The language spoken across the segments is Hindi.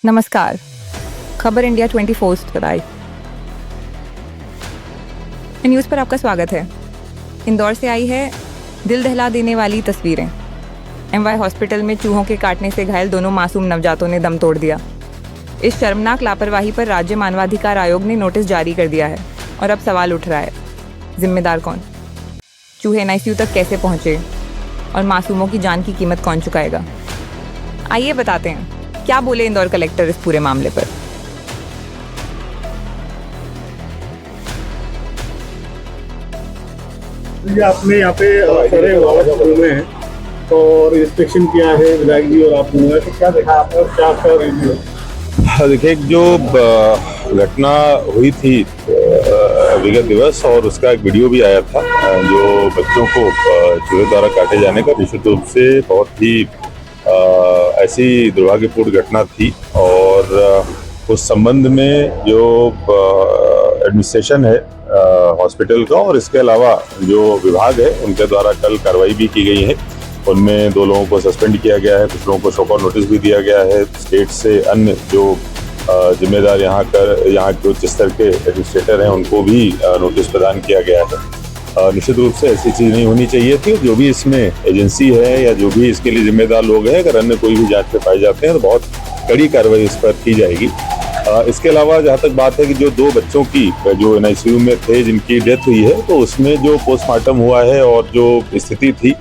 नमस्कार, खबर इंडिया 24 पर आई न्यूज़ पर आपका स्वागत है। इंदौर से आई है दिल दहला देने वाली तस्वीरें। एमवाई हॉस्पिटल में चूहों के काटने से घायल दोनों मासूम नवजातों ने दम तोड़ दिया। इस शर्मनाक लापरवाही पर राज्य मानवाधिकार आयोग ने नोटिस जारी कर दिया है और अब सवाल उठ रहा है, जिम्मेदार कौन? चूहे एनआईसीयू तक कैसे पहुंचे और मासूमों की जान की कीमत कौन चुकाएगा? आइए बताते हैं क्या बोले इंदौर कलेक्टर इस पूरे मामले पर। आपने यहाँ पे सारे हॉस्पिटल में हैं और इंस्पेक्शन किया है विधायक जी और आप लोगों ने, क्या देखा आपने और क्या आपका रिव्यू? देखिए, जो घटना हुई थी विगत दिवस और उसका एक वीडियो भी आया था जो बच्चों को चूहे द्वारा काटे जाने का, निश्चित रूप से बहुत ही ऐसी दुर्भाग्यपूर्ण घटना थी। और उस संबंध में जो एडमिनिस्ट्रेशन है हॉस्पिटल का और इसके अलावा जो विभाग है उनके द्वारा कल कार्रवाई भी की गई है। उनमें 2 लोगों को सस्पेंड किया गया है, कुछ लोगों को शोकॉज नोटिस भी दिया गया है। स्टेट से अन्य जो जिम्मेदार यहाँ के उच्च स्तर के एडमिनिस्ट्रेटर हैं उनको भी नोटिस प्रदान किया गया है। निश्चित रूप से ऐसी चीज़ नहीं होनी चाहिए थी। जो भी इसमें एजेंसी है या जो भी इसके लिए जिम्मेदार लोग हैं, अगर अन्य कोई भी जांच में पाए जाते हैं तो बहुत कड़ी कार्रवाई इस पर की जाएगी। इसके अलावा जहाँ तक बात है कि जो 2 बच्चों की जो एनआईसीयू में थे जिनकी डेथ हुई है, तो उसमें जो पोस्टमार्टम हुआ है और जो स्थिति थी,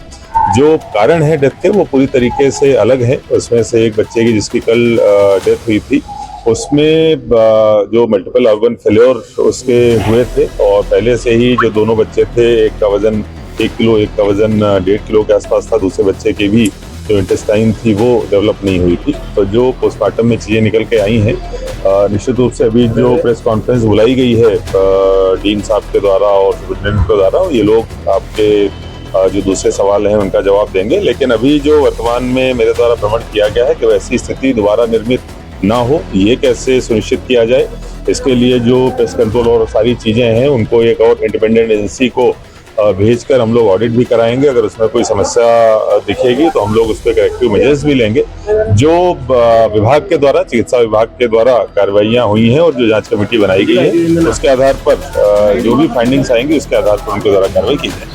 जो कारण है डेथ के, वो पूरी तरीके से अलग है। उसमें से एक बच्चे की जिसकी कल डेथ हुई थी, उसमें जो मल्टीपल ऑर्गन फेल्योर उसके हुए थे और पहले से ही जो दोनों बच्चे थे, एक का वजन 1 किलो, एक का वजन 1.5 किलो के आसपास था। दूसरे बच्चे की भी जो इंटेस्टाइन थी वो डेवलप नहीं हुई थी। तो जो पोस्टमार्टम में चीज़ें निकल के आई हैं, निश्चित रूप से अभी जो प्रेस कॉन्फ्रेंस बुलाई गई है डीन साहब के द्वारा और सुप्रिटेंडेंट के द्वारा, ये लोग आपके जो दूसरे सवाल हैं उनका जवाब देंगे। लेकिन अभी जो वर्तमान में मेरे द्वारा भ्रमण किया गया है कि वैसी स्थिति दोबारा निर्मित ना हो, ये कैसे सुनिश्चित किया जाए, इसके लिए जो पेस्ट कंट्रोल और सारी चीज़ें हैं उनको एक और इंडिपेंडेंट एजेंसी को भेजकर हम लोग ऑडिट भी कराएंगे। अगर उसमें कोई समस्या दिखेगी तो हम लोग उस पर करेक्टिव मेजर्स भी लेंगे। जो विभाग के द्वारा, चिकित्सा विभाग के द्वारा कार्रवाइयाँ हुई हैं और जो जांच कमेटी बनाई गई है, उसके आधार पर जो भी फाइंडिंग्स आएंगी उसके आधार पर उनके द्वारा कार्रवाई की जाएगी।